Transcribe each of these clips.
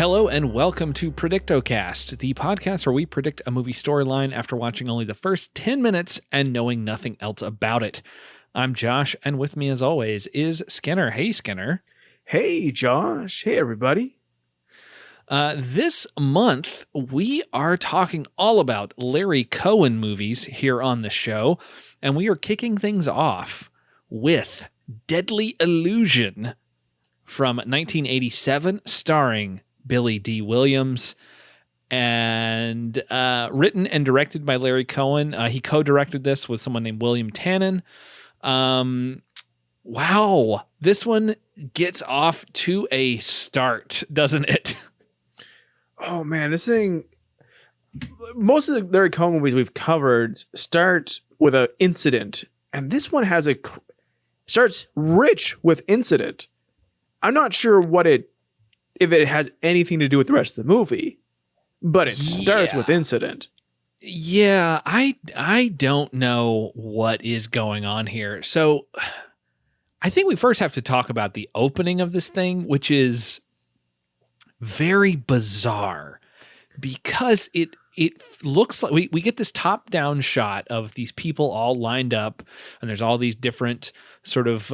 Hello and welcome to Predictocast, the podcast where we predict a movie storyline after watching only the first 10 minutes and knowing nothing else about it. I'm Josh, and with me as always is Skinner. Hey, Skinner. Hey, Josh. Hey, everybody. This month, we are talking all about Larry Cohen movies here on the show, and we are kicking things off with Deadly Illusion from 1987, starring Billy Dee Williams, and written and directed by Larry Cohen. He co-directed this with someone named William Tannen. Wow, this one gets off to a start, doesn't it? Oh, man, this thing... Most of the Larry Cohen movies we've covered start with an incident, and this one starts rich with incident. I'm not sure if it has anything to do with the rest of the movie, but it starts with incident. Yeah, I don't know what is going on here. So I think we first have to talk about the opening of this thing, which is very bizarre because it looks like we get this top-down shot of these people all lined up, and there's all these different sort of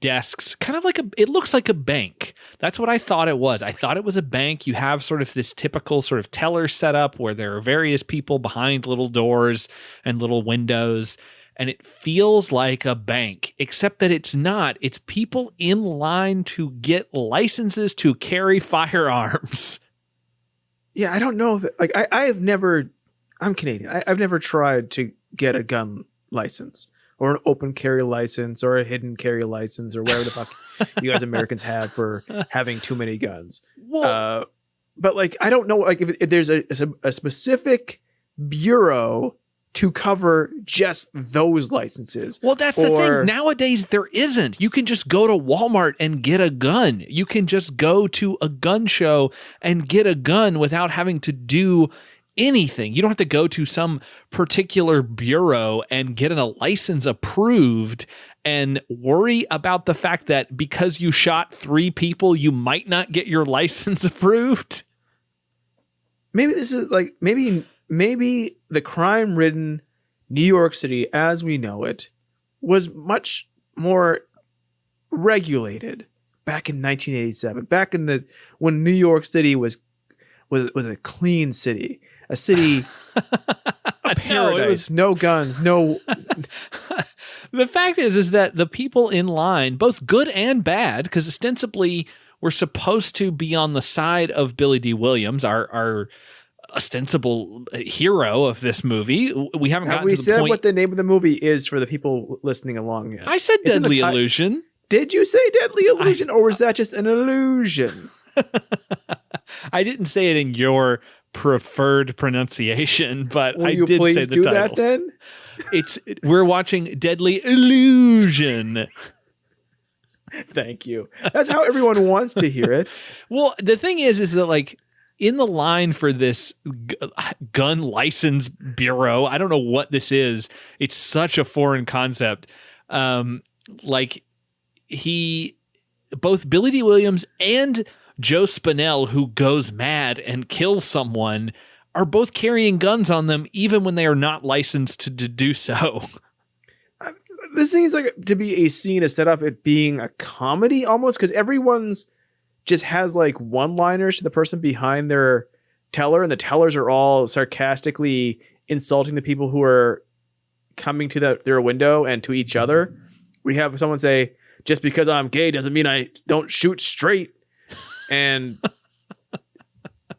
desks, kind of like it looks like a bank. That's what I thought it was. I thought it was a bank. You have sort of this typical sort of teller setup where there are various people behind little doors and little windows, and it feels like a bank, except that it's not. It's people in line to get licenses to carry firearms. Yeah, I don't know. I'm Canadian. I've never tried to get a gun license or an open carry license or a hidden carry license or whatever the fuck you guys Americans have for having too many guns. But I don't know if there's a specific bureau to cover just those licenses. Well, that's the thing. Nowadays, there isn't. You can just go to Walmart and get a gun. You can just go to a gun show and get a gun without having to do anything. You don't have to go to some particular bureau and get a license approved and worry about the fact that because you shot 3 people, you might not get your license approved. Maybe this is maybe the crime-ridden New York City as we know it was much more regulated back in 1987, when New York City was a clean city, a city, a paradise, no guns, no. The fact is that the people in line, both good and bad, because ostensibly we're supposed to be on the side of Billy Dee Williams, our ostensible hero of this movie. We haven't gotten to the point. Have we said what the name of the movie is for the people listening along yet? I said Deadly Illusion. Did you say Deadly Illusion, or was that just an illusion? I didn't say it in your preferred pronunciation, but Will I you did please say the do title. That then? We're watching Deadly Illusion. Thank you. That's how everyone wants to hear it. Well, the thing is that in the line for this gun license bureau, I don't know what this is. It's such a foreign concept. Both Billy Dee Williams and Joe Spinell, who goes mad and kills someone, are both carrying guns on them, even when they are not licensed to do so. This seems like to be a scene to set up it being a comedy almost, because everyone's just has one-liners to the person behind their teller, and the tellers are all sarcastically insulting the people who are coming to their window and to each other. We have someone say, "Just because I'm gay doesn't mean I don't shoot straight." And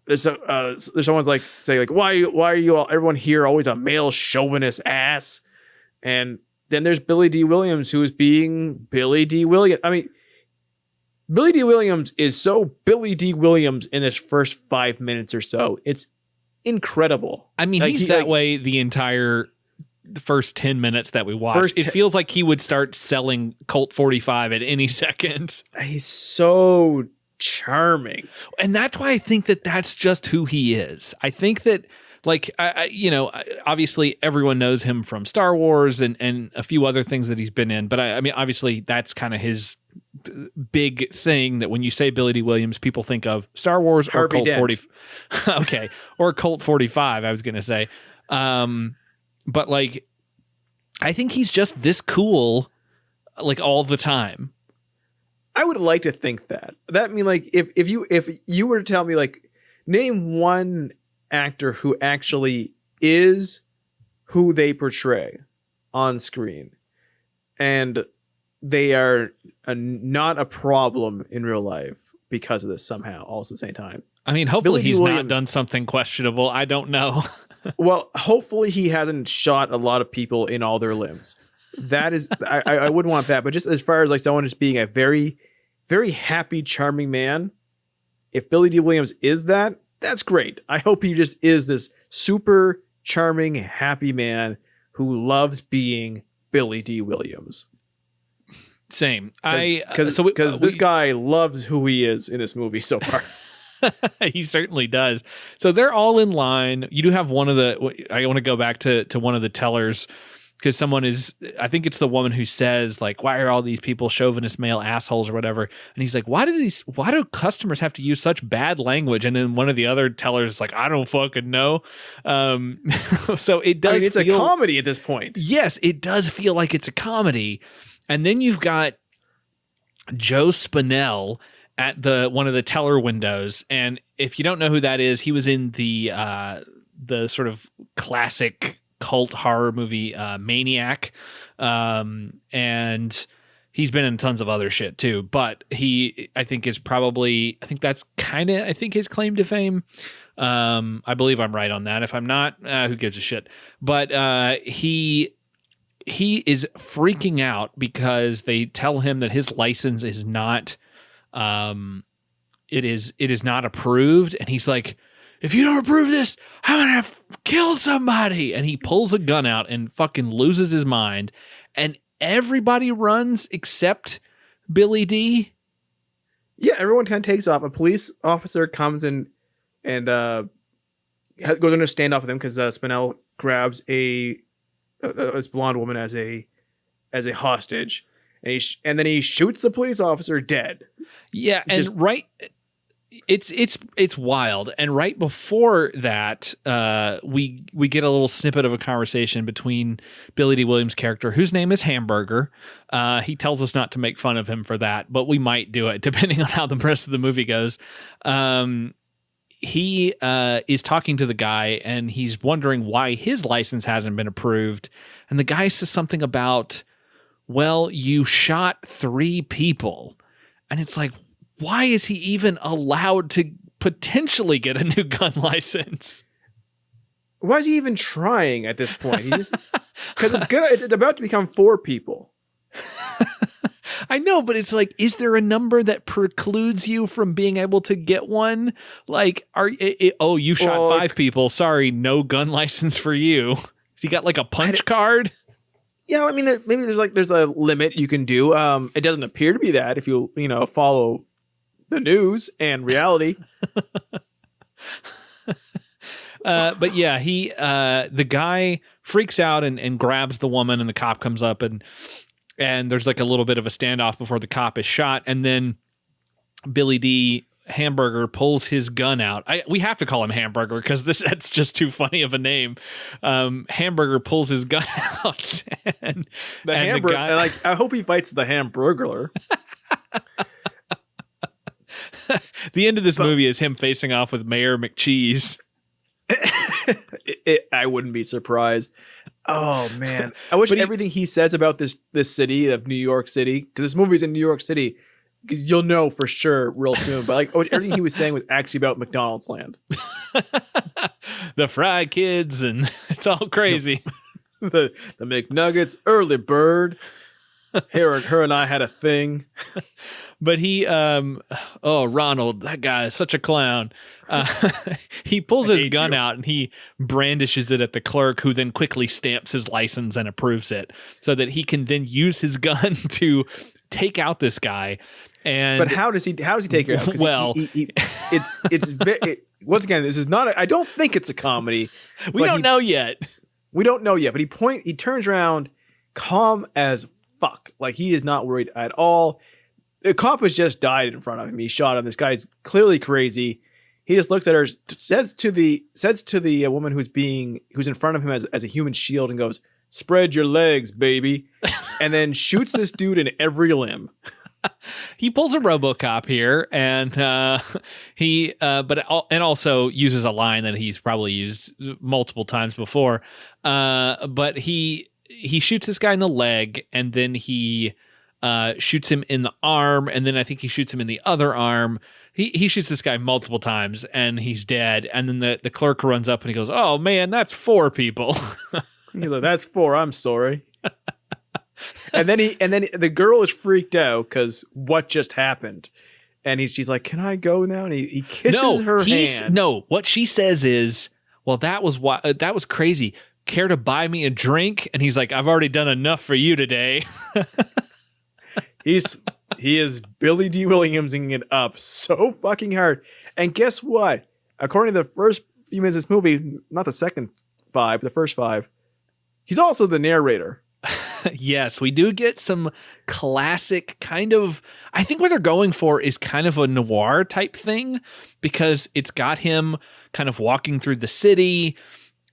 there's someone's say why are you all, everyone here always a male chauvinist ass? And then there's Billy Dee Williams, who's being Billy Dee Williams. I mean, Billy Dee Williams is so Billy Dee Williams in his first 5 minutes or so. It's incredible. I mean, he's that way the first 10 minutes that we watched. It feels like he would start selling Colt 45 at any second. He's so charming. And that's why I think that that's just who he is. I think that obviously everyone knows him from Star Wars and a few other things that he's been in. But I mean, obviously that's kind of his big thing that when you say Billy Dee Williams, people think of Star Wars or Harvey Colt Dent. 40. Okay. Or Colt 45, I was going to say. But like, I think he's just this cool, like all the time. I would like to think that. That mean like if you were to tell me like name one actor who actually is who they portray on screen, and they are not a problem in real life because of this somehow, all at the same time. I mean, hopefully Billy Dee he's not Williams. done something questionable. I don't know. Well, hopefully he hasn't shot a lot of people in all their limbs. That is, I wouldn't want that. But just as far as like someone just being a very, very happy, charming man, if Billy Dee Williams is that, that's great. I hope he just is this super charming, happy man who loves being Billy Dee Williams. Same. Because this guy loves who he is in this movie so far. He certainly does. So they're all in line. You do have one of the, I want to go back to one of the tellers, because someone is, I think it's the woman who says like, why are all these people chauvinist male assholes or whatever? And he's like, why do customers have to use such bad language? And then one of the other tellers is like, I don't fucking know. So it does. It's a comedy at this point. Yes, it does feel like it's a comedy. And then you've got Joe Spinell at one of the teller windows. And if you don't know who that is, he was in the sort of classic cult horror movie Maniac. And he's been in tons of other shit too. But I think that's his claim to fame. I believe I'm right on that. If I'm not, who gives a shit? But he is freaking out because they tell him that his license is not it is not approved, and he's like, if you don't approve this, I'm gonna kill somebody. And he pulls a gun out and fucking loses his mind, and everybody runs except Billy Dee. Yeah, everyone kind of takes off. A police officer comes in and goes into a standoff with him because Spinell grabs this blonde woman as a hostage, and then he shoots the police officer dead. Yeah, and it's wild. And right before that, we get a little snippet of a conversation between Billy Dee Williams' character, whose name is Hamberger. He tells us not to make fun of him for that, but we might do it depending on how the rest of the movie goes. He is talking to the guy, and he's wondering why his license hasn't been approved. And the guy says something about, well, you shot 3 people. And it's like, why is he even allowed to potentially get a new gun license? Why is he even trying at this point? He just because it's about to become 4 people. I know, but it's like, is there a number that precludes you from being able to get one? Like, you shot 5 people. Sorry, no gun license for you. Has he got like a punch card? Yeah, I mean, maybe there's a limit you can do. It doesn't appear to be that if you follow the news and reality. But yeah, the guy freaks out and grabs the woman, and the cop comes up, and there's like a little bit of a standoff before the cop is shot. And then Billy Dee Hamberger pulls his gun out. We have to call him Hamberger because that's just too funny of a name. Hamberger pulls his gun out, and the guy, I hope he fights the Hamburglar. The end of this movie is him facing off with Mayor McCheese. I wouldn't be surprised. Oh man, I wish everything he says about this city of New York City, because this movie's in New York City, you'll know for sure real soon. But everything he was saying was actually about McDonald's land, the Fry Kids, and it's all crazy. The McNuggets, early bird. Her and I had a thing. But he, Ronald, that guy is such a clown. He pulls his gun out and he brandishes it at the clerk, who then quickly stamps his license and approves it so that he can then use his gun to take out this guy. But how does he take it out? Well, once again, this is not. I don't think it's a comedy. We don't know yet. We don't know yet. But he turns around, calm as fuck, like he is not worried at all. the cop has just died in front of him. He shot him. This guy's clearly crazy. He just looks at her, says to the woman who's in front of him as a human shield, and goes, "Spread your legs, baby," and then shoots this dude in every limb. He pulls a RoboCop here, and also uses a line that he's probably used multiple times before. But he shoots this guy in the leg, and then he shoots him in the arm, and then I think he shoots him in the other arm. He shoots this guy multiple times, and he's dead. And then the clerk runs up and he goes, "Oh man, that's 4 people." He's like, "That's 4. I'm sorry." and then the girl is freaked out because what just happened, and she's like, "Can I go now?" And he kisses her hand. No, what she says is, "Well, that was crazy. Care to buy me a drink?" And he's like, "I've already done enough for you today." He is Billy Dee Williamsing it up so fucking hard. And guess what? According to the first few minutes of this movie, not the second 5, but the first 5, he's also the narrator. Yes, we do get some classic kind of, I think what they're going for is kind of a noir type thing, because it's got him kind of walking through the city.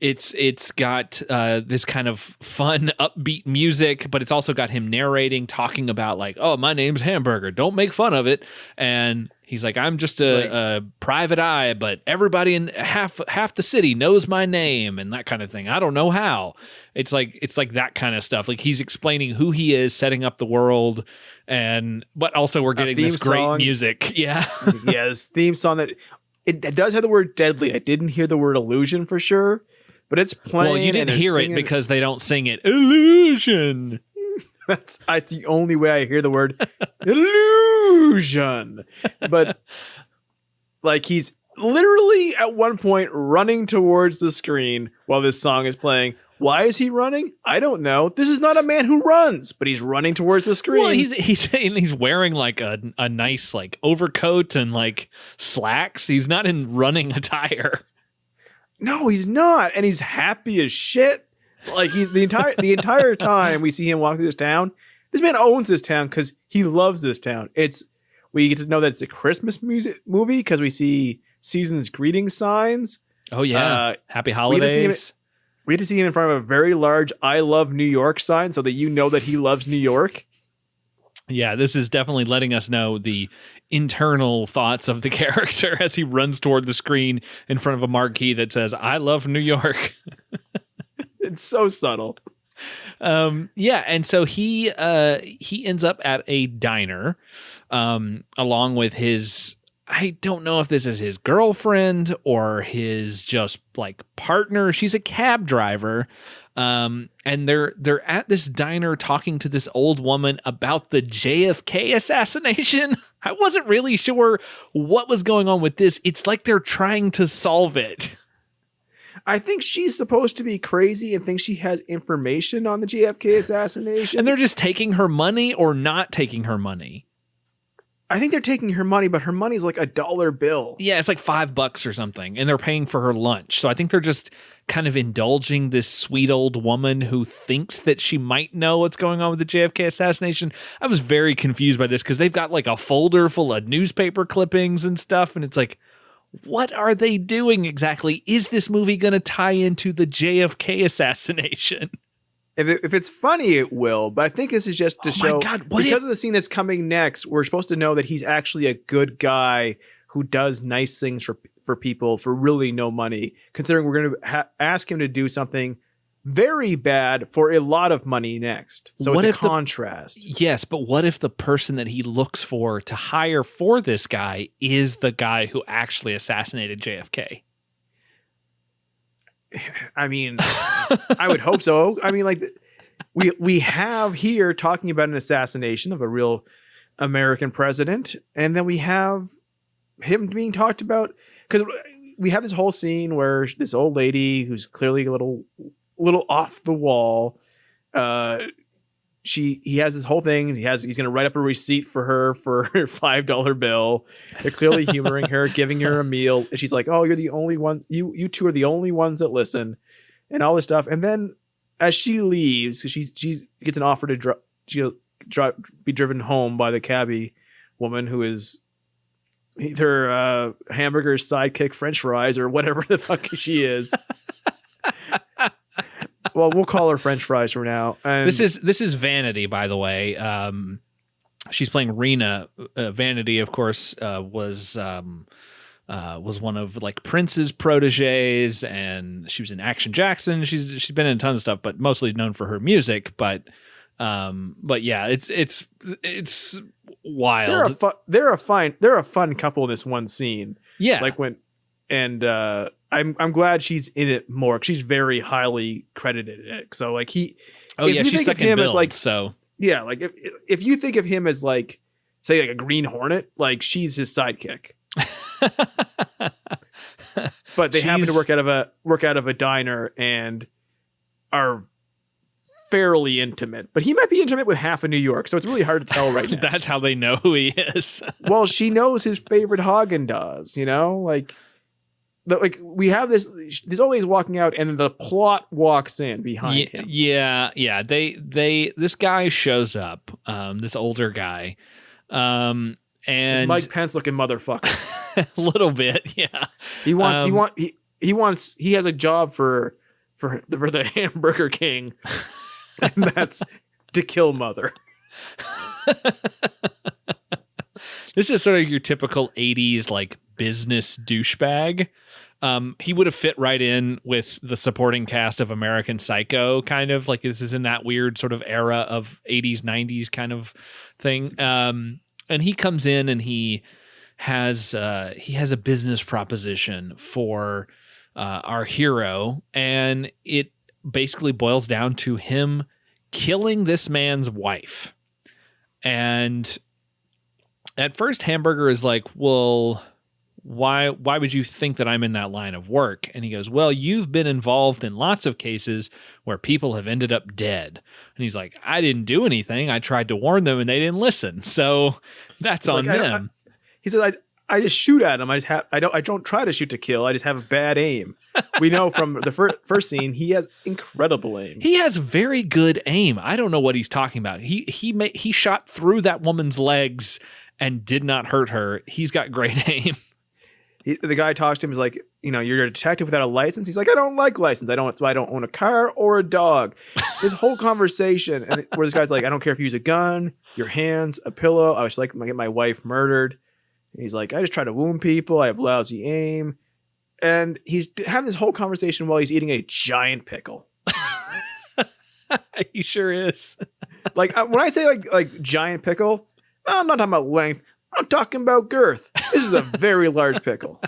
It's got this kind of fun, upbeat music, but it's also got him narrating, talking about like, "Oh, my name's Hamberger. Don't make fun of it." And he's like, "I'm just a private eye, but everybody in half the city knows my name," and that kind of thing. I don't know how. It's like that kind of stuff. Like he's explaining who he is, setting up the world, but also we're getting this great music. Yeah, yeah, this theme song that it does have the word "deadly." I didn't hear the word "illusion" for sure. But it's playing. Well, you didn't hear it because they don't sing it. Illusion. That's the only way I hear the word illusion. But like he's literally at one point running towards the screen while this song is playing. Why is he running? I don't know. This is not a man who runs, but he's running towards the screen. Well, he's wearing like a nice like overcoat and like slacks. He's not in running attire. No, he's not, and he's happy as shit. Like he's the entire time we see him walk through this town. This man owns this town because he loves this town. We get to know that it's a Christmas movie because we see season's greeting signs. Oh yeah, happy holidays. We get to see him in front of a very large "I love New York" sign, so that you know that he loves New York. Yeah, this is definitely letting us know the internal thoughts of the character as he runs toward the screen in front of a marquee that says, "I love New York." It's so subtle. Yeah, and so he ends up at a diner along with his, I don't know if this is his girlfriend or his just like partner. She's a cab driver. And they're at this diner talking to this old woman about the JFK assassination. I wasn't really sure what was going on with this. It's like they're trying to solve it. I think she's supposed to be crazy and thinks she has information on the JFK assassination. And they're just taking her money or not taking her money. I think they're taking her money, but her money's like $1 bill. Yeah, it's like $5 or something, and they're paying for her lunch. So I think they're just kind of indulging this sweet old woman who thinks that she might know what's going on with the JFK assassination. I was very confused by this because they've got like a folder full of newspaper clippings and stuff, and it's like, what are they doing exactly? Is this movie going to tie into the JFK assassination? If it's funny, it will. But I think this is just to show, God, because of the scene that's coming next, we're supposed to know that he's actually a good guy who does nice things for people for really no money, considering we're going to ask him to do something very bad for a lot of money next. So it's a contrast. Yes, but what if the person that he looks for to hire for this guy is the guy who actually assassinated JFK? I mean, I would hope so. I mean, like we have here talking about an assassination of a real American president, and then we have him being talked about because we have this whole scene where this old lady who's clearly a little off the wall. He has this whole thing. He's going to write up a receipt for her for her $5 bill. They're clearly humoring her, giving her a meal. And she's like, "Oh, you're the only one. You two are the only ones that listen," and all this stuff. And then as she leaves, because she gets an offer to be driven home by the cabbie, woman who is either Hamburger's sidekick, French fries, or whatever the fuck she is. Well, we'll call her French fries for now. And this is Vanity, by the way. She's playing Rena. Vanity, of course, was one of like Prince's proteges, and she was in Action Jackson. She's been in tons of stuff, but mostly known for her music. But yeah, it's wild. They're a fun couple in this one scene. Yeah, like when, and I'm glad she's in it more. 'Cause she's very highly credited in it. So like she's second build. Like, so yeah, like if you think of him as like, say like a Green Hornet, like she's his sidekick. But they happen to work out of a diner and are fairly intimate. But he might be intimate with half of New York, so it's really hard to tell right now. That's how they know who he is. Well, she knows his favorite Haagen-Dazs, you know, like we have this old lady's walking out, and the plot walks in behind him. Yeah. This guy shows up, this older guy, and this Mike Pence looking motherfucker. A little bit, yeah. He has a job for the Hamburger King, and that's to kill Mother. This is sort of your typical 80s like business douchebag. He would have fit right in with the supporting cast of American Psycho, kind of like this is in that weird sort of era of 80s, 90s kind of thing. And he comes in and he has a business proposition for our hero, and it basically boils down to him killing this man's wife. And at first, Hamburger is like, well, why would you think that I'm in that line of work? And he goes, well, you've been involved in lots of cases where people have ended up dead. And he's like, I didn't do anything. I tried to warn them and they didn't listen. So that's on them. He says, I just shoot at him. I don't try to shoot to kill. I just have a bad aim. We know from the first scene, he has incredible aim. He has very good aim. I don't know what he's talking about. He shot through that woman's legs and did not hurt her. He's got great aim. The guy talks to him, is like, you know, you're a detective without a license. He's like, I don't like license. I don't own a car or a dog. This whole conversation, and where this guy's like, I don't care if you use a gun, your hands, a pillow. I was like, get my wife murdered. And he's like, I just try to wound people. I have lousy aim. And he's having this whole conversation while he's eating a giant pickle. He sure is. Like when I say like giant pickle, I'm not talking about length. I'm talking about girth. This is a very large pickle.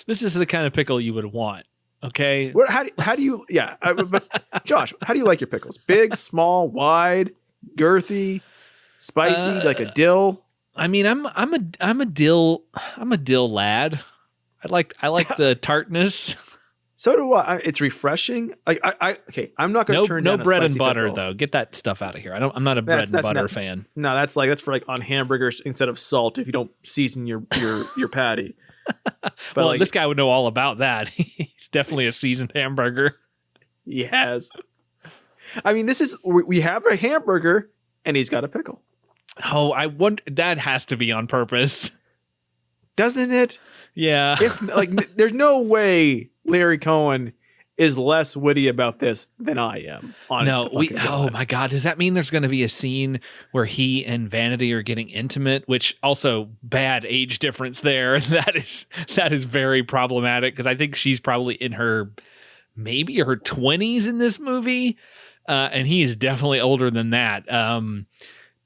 This is the kind of pickle you would want. Okay. How do you? Yeah. But Josh, how do you like your pickles? Big, small, wide, girthy, spicy, like a dill. I mean, I'm a dill lad. I like the tartness. So do I. It's refreshing. Like I'm not going to turn down no bread a and butter pickle. Though. Get that stuff out of here. I'm not a bread and butter fan. No, that's for like on hamburgers instead of salt if you don't season your patty. But well, like, this guy would know all about that. He's definitely a seasoned hamburger. He has. I mean, we have a hamburger and he's got a pickle. Oh, I wonder, that has to be on purpose. Doesn't it? Yeah. There's no way Larry Cohen is less witty about this than I am. Oh my God. Does that mean there's going to be a scene where he and Vanity are getting intimate, which also bad age difference there. That is very problematic because I think she's probably in maybe her 20s in this movie. And he is definitely older than that.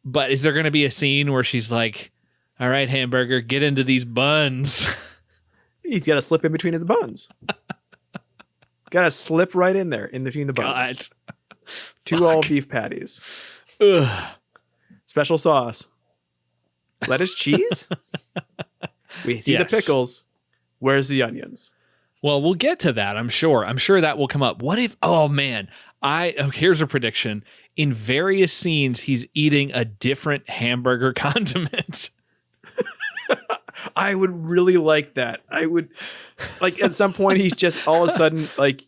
But is there going to be a scene where she's like, all right, Hamburger, get into these buns. He's got to slip in between his buns. Got to slip right in there, in between the buns. God. 2 all beef patties. Ugh. Special sauce. Lettuce, cheese? We see the pickles. Where's the onions? Well, we'll get to that, I'm sure. I'm sure that will come up. What if, oh man, here's a prediction. In various scenes, he's eating a different hamburger condiment. I would really like that. I would like at some point he's just all of a sudden like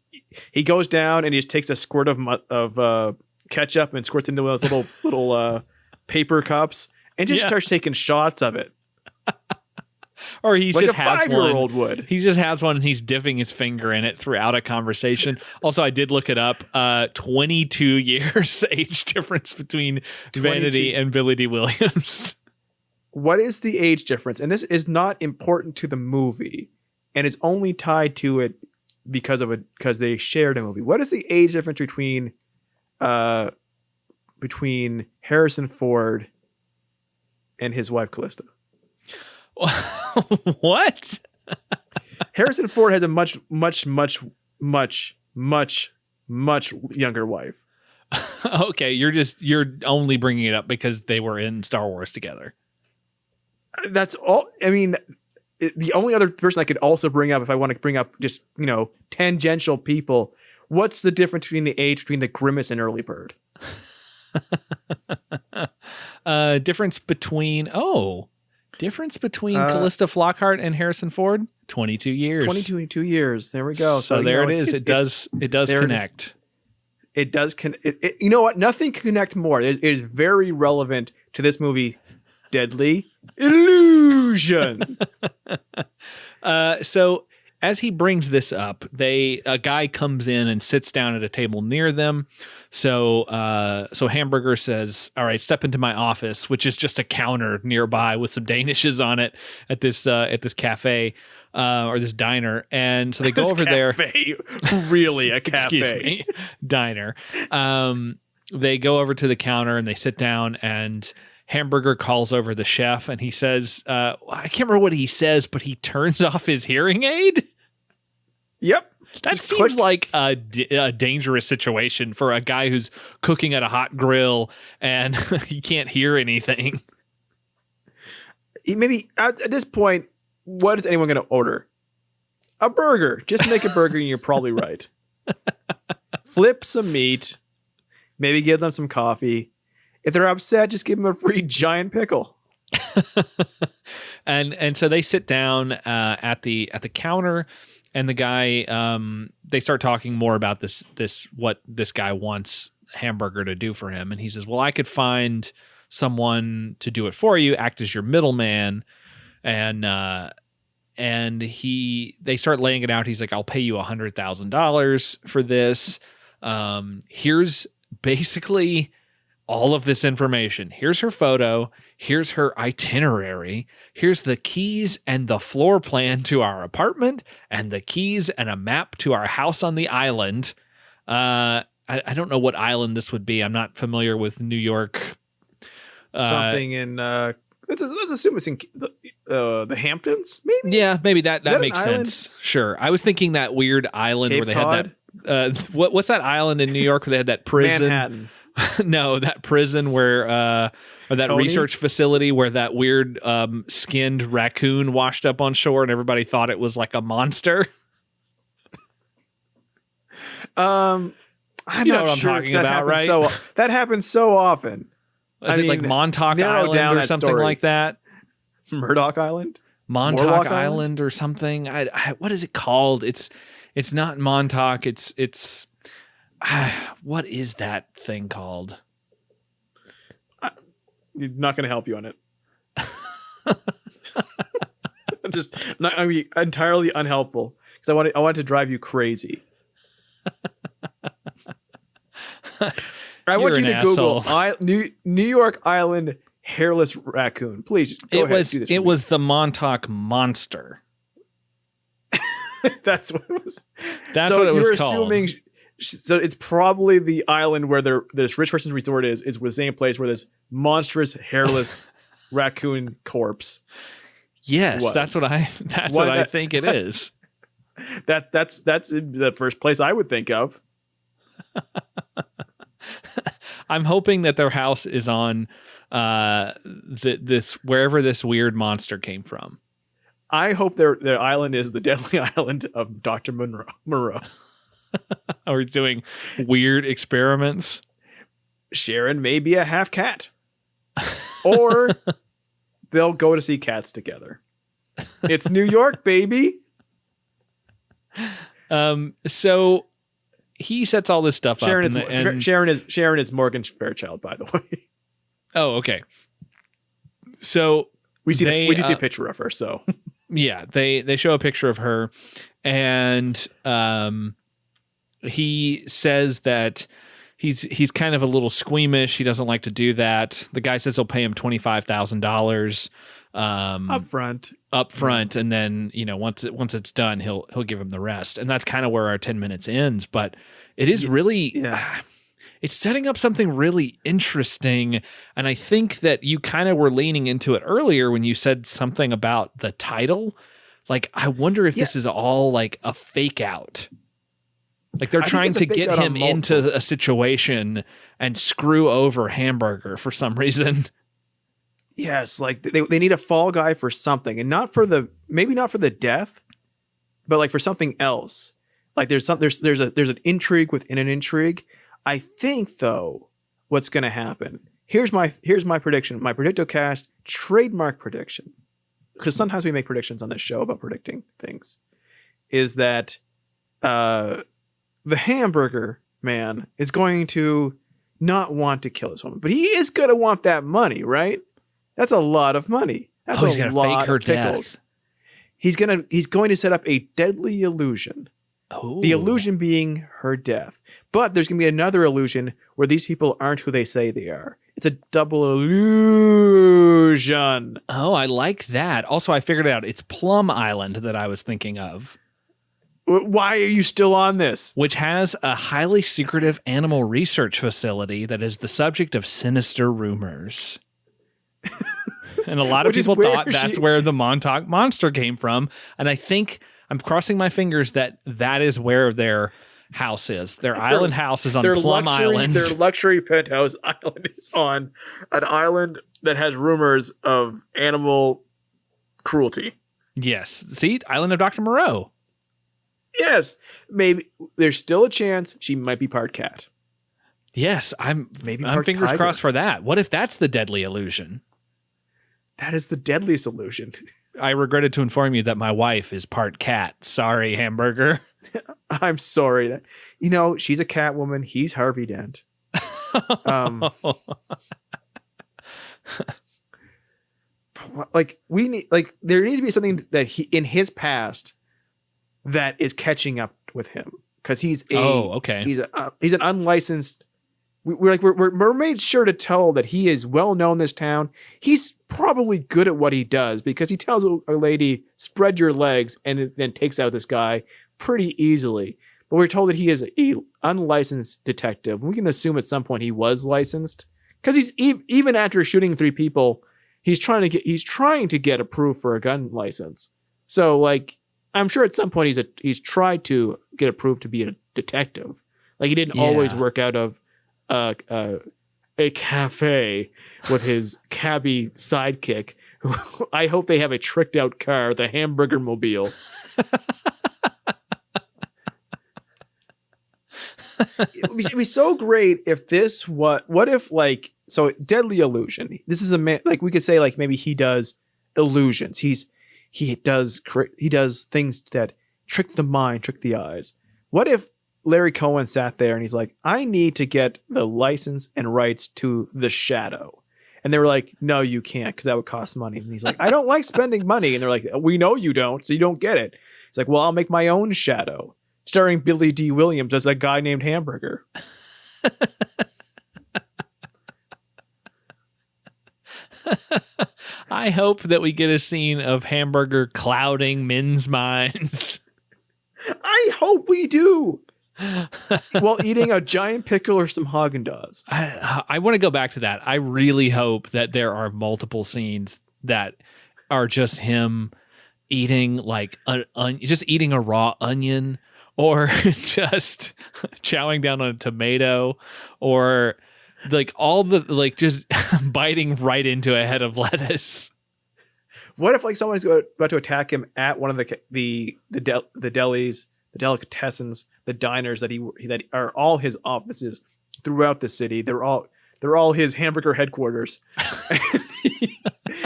he goes down and he just takes a squirt of ketchup and squirts into those little paper cups and just starts taking shots of it. Or he like just a has 5-year-old one. would. He just has one and he's dipping his finger in it throughout a conversation. Also, I did look it up. 22 years age difference between 22. Vanity and Billy Dee Williams. What is the age difference? And this is not important to the movie, and it's only tied to it because they shared a movie. What is the age difference between Harrison Ford and his wife Callista? What? Harrison Ford has a much younger wife. Okay, you're only bringing it up because they were in Star Wars together. That's all. I mean, the only other person I could also bring up, if I want to bring up just, tangential people, what's the difference between the age between the Grimace and Early Bird? Difference between Callista Flockhart and Harrison Ford? 22 years. 22 years. There we go. So there it is. It does connect. It does. You know what? Nothing can connect more. It is very relevant to this movie. Deadly Illusion. So as he brings this up, a guy comes in and sits down at a table near them. So Hamberger says, "All right, step into my office," which is just a counter nearby with some Danishes on it at this cafe or this diner. And so they go over there. Really, a cafe? Excuse me, diner. They go over to the counter and they sit down, and Hamberger calls over the chef, and he says, I can't remember what he says, but he turns off his hearing aid. Yep. That seems like a dangerous situation for a guy who's cooking at a hot grill and he can't hear anything. Maybe at this point, what is anyone going to order? A burger. Just make a burger and you're probably right. Flip some meat. Maybe give them some coffee. If they're upset, just give them a free giant pickle. And so they sit down at the counter, and the guy they start talking more about this what this guy wants Hamberger to do for him, and he says, "Well, I could find someone to do it for you, act as your middleman," and they start laying it out. He's like, "I'll pay you $100,000 for this. Here's basically all of this information. Here's her photo. Here's her itinerary. Here's the keys and the floor plan to our apartment, and the keys and a map to our house on the island." I don't know what island this would be. I'm not familiar with New York. Something in let's assume it's in the Hamptons, maybe. Yeah, maybe that makes island? sense. Sure, I was thinking that weird island Cape where they Cod? had that. What's that island in New York where they had that prison? Manhattan. No, that prison where or that Tony? research facility where that weird skinned raccoon washed up on shore and everybody thought it was like a monster. I'm You know not what I'm sure talking that about, happens right? that happens so often. Is it like Montauk narrow down Island or that something story. like that? Murdoch Island? Montauk Morlock Island or something. I what is it called? It's not Montauk. It's what is that thing called? I'm not going to help you on it. I'm being entirely unhelpful because I want to drive you crazy. I want you to Google New York Island hairless raccoon. Please go ahead. Do this It was the Montauk Monster. That's what it was. That's what it was called. Assuming, so it's probably the island where this rich person's resort is the same place where this monstrous hairless raccoon corpse. Yes, was. that's what I think it is. That's the first place I would think of. I'm hoping that their house is on this wherever this weird monster came from. I hope their island is the deadly island of Dr. Moreau. Or doing weird experiments. Sharon may be a half cat. Or they'll go to see cats together. It's New York, baby. So he sets all this stuff up. Sharon is Morgan Fairchild, by the way. Oh, okay. So we do see a picture of her. So yeah, they show a picture of her, and he says that he's kind of a little squeamish. He doesn't like to do that. The guy says he'll pay him $25,000 up front, and then once it's done, he'll give him the rest. And that's kind of where our 10 minutes ends. But it is really it's setting up something really interesting. And I think that you kind of were leaning into it earlier when you said something about the title. Like, I wonder if this is all like a fake out. Like they're trying to get him into a situation and screw over Hamberger for some reason. Yes, like they need a fall guy for something, and maybe not for the death, but like for something else. Like there's an intrigue within an intrigue. I think though, what's going to happen? Here's my prediction. My predictocast trademark prediction, because sometimes we make predictions on this show about predicting things, is that the Hamberger man is going to not want to kill this woman, but he is going to want that money, right? That's a lot of money. That's he's gonna fake her death. He's going to set up a deadly illusion. Oh. The illusion being her death. But there's going to be another illusion where these people aren't who they say they are. It's a double illusion. Oh, I like that. Also, I figured it out. It's Plum Island that I was thinking of. Why are you still on this? Which has a highly secretive animal research facility that is the subject of sinister rumors. And a lot of people thought that's where the Montauk Monster came from. And I think I'm crossing my fingers that is where their house is. Their island house is on Plum Island. Their luxury penthouse island is on an island that has rumors of animal cruelty. Yes. See? Island of Dr. Moreau. Yes. Maybe there's still a chance she might be part cat. Yes. I'm fingers crossed for that. What if that's the deadly illusion? That is the deadliest illusion. I regretted to inform you that my wife is part cat. Sorry, Hamberger. I'm sorry. That she's a cat woman. He's Harvey Dent. There needs to be something that he in his past that is catching up with him, because he's an unlicensed. We're made sure to tell that he is well known in this town. He's probably good at what he does, because he tells a lady, spread your legs, and then takes out this guy pretty easily. But we're told that he is a unlicensed detective. We can assume at some point he was licensed, because he's even after shooting 3 people, he's trying to get approved for a gun license. So I'm sure at some point he's tried to get approved to be a detective. Like he didn't always work out of a cafe with his cabbie sidekick. I hope they have a tricked out car, the Hamberger Mobile. It'd be so great if what if deadly illusion. This is a man, we could say maybe he does illusions. He does things that trick the mind, trick the eyes. What if Larry Cohen sat there and he's like, I need to get the license and rights to the Shadow. And they were like, no, you can't, because that would cost money. And he's like, I don't like spending money. And they're like, we know you don't, so you don't get it. He's like, well, I'll make my own Shadow, starring Billy Dee Williams as a guy named Hamberger. I hope that we get a scene of Hamberger clouding men's minds. I hope we do. While eating a giant pickle or some Haagen-Dazs. I want to go back to that. I really hope that there are multiple scenes that are just him eating just eating a raw onion, or just chowing down on a tomato, or all the just biting right into a head of lettuce. What if someone's about to attack him at one of the delis, the delicatessens, the diners that are all his offices throughout the city? They're all his Hamburger headquarters.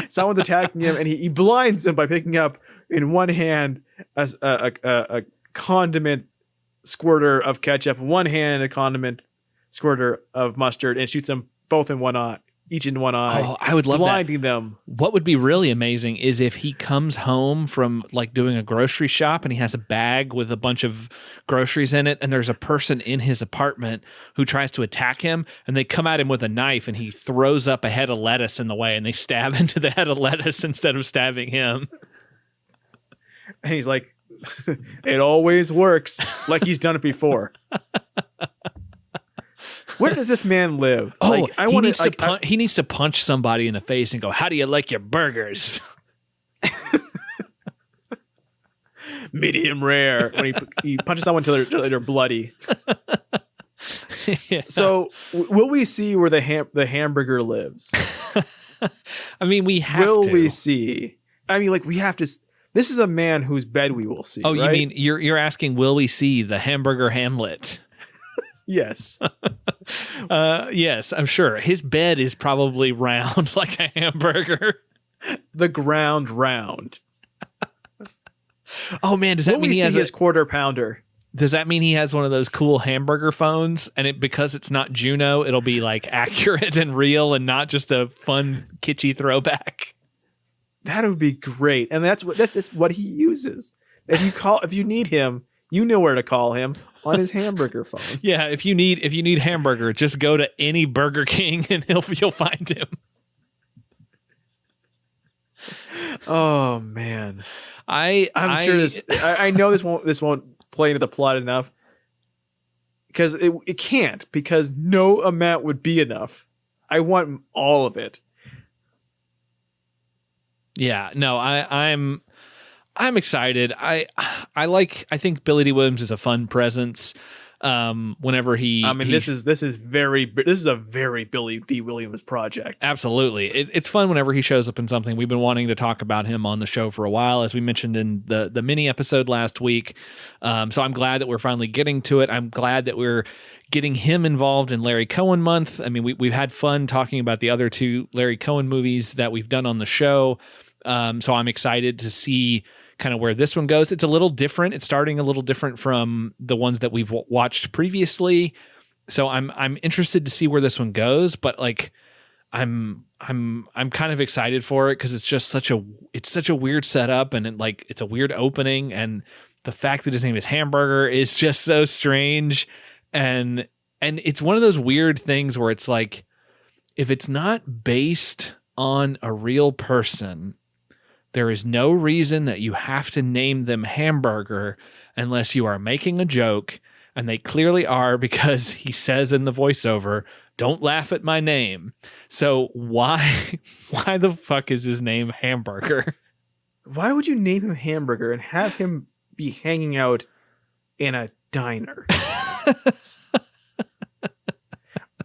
Someone's attacking him, and he blinds them by picking up in one hand a condiment squirter of ketchup, one hand a condiment squirter of mustard, and shoots them both in one eye. each in one eye. Oh, I would love blinding that. them. What would be really amazing is if he comes home from like doing a grocery shop and he has a bag with a bunch of groceries in it, and there's a person in his apartment who tries to attack him, and they come at him with a knife, and he throws up a head of lettuce in the way, and they stab into the head of lettuce instead of stabbing him. And he's like, it always works, like he's done it before. Where does this man live? Oh, like, he needs to punch somebody in the face and go, "How do you like your burgers?" Medium rare. When he punches someone until they're bloody. Yeah. So, will we see where the hamburger lives? I mean, we have to. Will we see? I mean, like, we have to. This is a man whose bed we will see. Oh, right? you mean you're asking, will we see the Hamburger Hamlet? Yes. Yes, I'm sure. His bed is probably round like a hamburger. The ground round. Oh man, does that mean he has his quarter pounder? Does that mean he has one of those cool hamburger phones? And because it's not Juno, it'll be like accurate and real and not just a fun kitschy throwback. That would be great. And that's what he uses. If you need him, you know where to call him on his hamburger phone. Yeah, if you need hamburger, just go to any Burger King and you'll find him. Oh man. I'm sure I know this won't play into the plot enough. Because it can't, because no amount would be enough. I want all of it. Yeah, no, I'm excited. I think Billy Dee Williams is a fun presence. Whenever this is a very Billy Dee Williams project. Absolutely. It's fun whenever he shows up in something. We've been wanting to talk about him on the show for a while, as we mentioned in the mini episode last week. So I'm glad that we're finally getting to it. I'm glad that we're getting him involved in Larry Cohen Month. I mean, we've had fun talking about the other two Larry Cohen movies that we've done on the show. So I'm excited to see kind of where this one goes. It's a little different. It's starting a little different from the ones that we've watched previously. So I'm interested to see where this one goes, but like I'm kind of excited for it because it's just such a weird setup, and it's a weird opening, and the fact that his name is Hamburger is just so strange, and it's one of those weird things where it's like, if it's not based on a real person, there is no reason that you have to name them Hamburger unless you are making a joke, and they clearly are, because he says in the voiceover, "Don't laugh at my name." So why the fuck is his name Hamburger? Why would you name him Hamburger and have him be hanging out in a diner?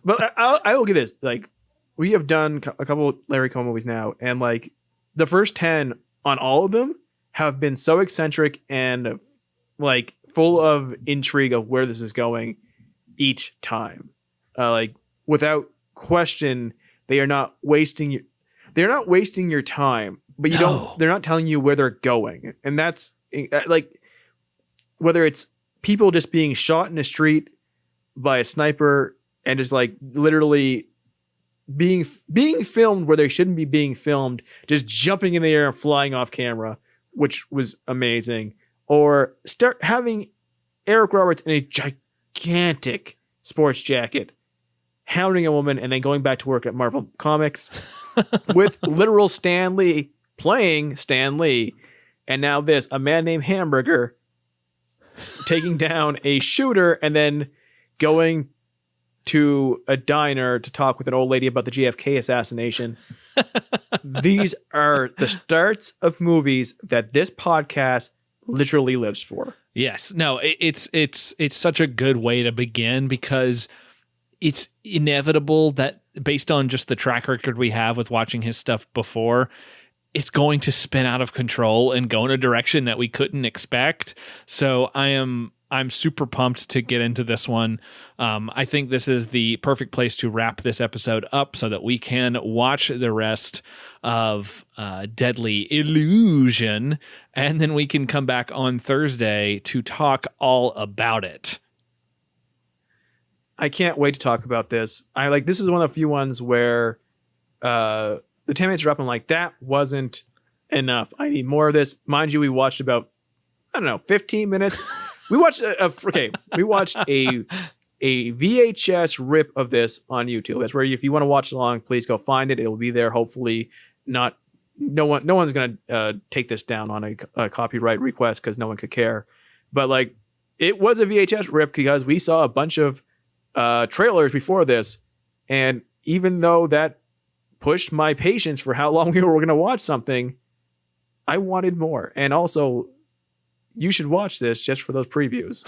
But I will get this. Like, we have done a couple of Larry Cohen movies now, and like the first 10 on all of them have been so eccentric and like full of intrigue of where this is going each time. Like, without question, they're not wasting your time, but they're not telling you where they're going. And that's like, whether it's people just being shot in the street by a sniper and just like literally being filmed where they shouldn't be being filmed, just jumping in the air and flying off camera, which was amazing. Or start having Eric Roberts in a gigantic sports jacket hounding a woman and then going back to work at Marvel Comics with literal Stan Lee playing Stan Lee. And now a man named Hamburger taking down a shooter and then going to a diner to talk with an old lady about the JFK assassination. These are the starts of movies that this podcast literally lives for. Yes. No, it's such a good way to begin, because it's inevitable that, based on just the track record we have with watching his stuff before, it's going to spin out of control and go in a direction that we couldn't expect. So I'm super pumped to get into this one. I think this is the perfect place to wrap this episode up so that we can watch the rest of Deadly Illusion, and then we can come back on Thursday to talk all about it. I can't wait to talk about this. This is one of the few ones where the 10 minutes are up. I'm like, that wasn't enough. I need more of this. Mind you, we watched about, 15 minutes. We watched we watched a VHS rip of this on YouTube. That's where if you want to watch along, please go find it. It will be there. Hopefully no one's going to take this down on a copyright request because no one could care. But like, it was a VHS rip because we saw a bunch of trailers before this. And even though that pushed my patience for how long we were going to watch something, I wanted more. And also, you should watch this just for those previews.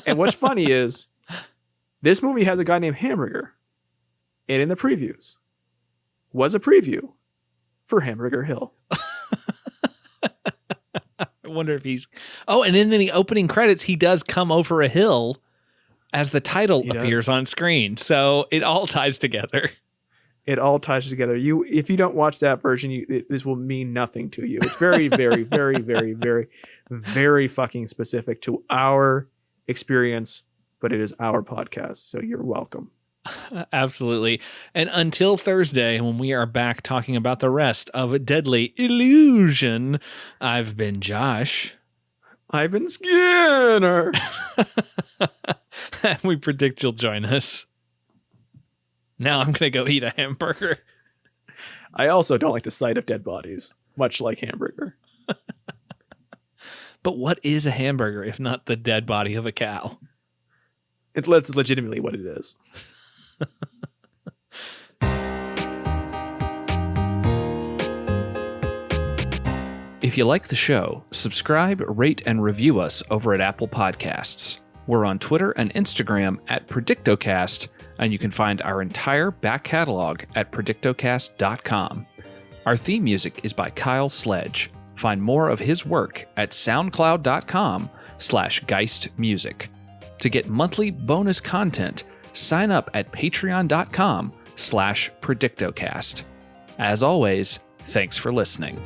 And what's funny is this movie has a guy named Hamberger. And in the previews was a preview for Hamburger Hill. I wonder if he's... Oh, and in the opening credits, he does come over a hill as the title appears on screen. So it all ties together. It all ties together. If you don't watch that version, this will mean nothing to you. It's very, very, very, very, very, very fucking specific to our experience, but it is our podcast. So you're welcome. Absolutely. And until Thursday, when we are back talking about the rest of Deadly Illusion, I've been Josh. I've been Skinner. And we predict you'll join us. Now I'm going to go eat a hamburger. I also don't like the sight of dead bodies, much like Hamburger. But what is a hamburger if not the dead body of a cow? It's legitimately what it is. If you like the show, subscribe, rate, and review us over at Apple Podcasts. We're on Twitter and Instagram at predictocast, and you can find our entire back catalog at predictocast.com. Our theme music is by Kyle Sledge. Find more of his work at soundcloud.com/geistmusic. To get monthly bonus content, sign up at patreon.com/predictocast. As always, thanks for listening.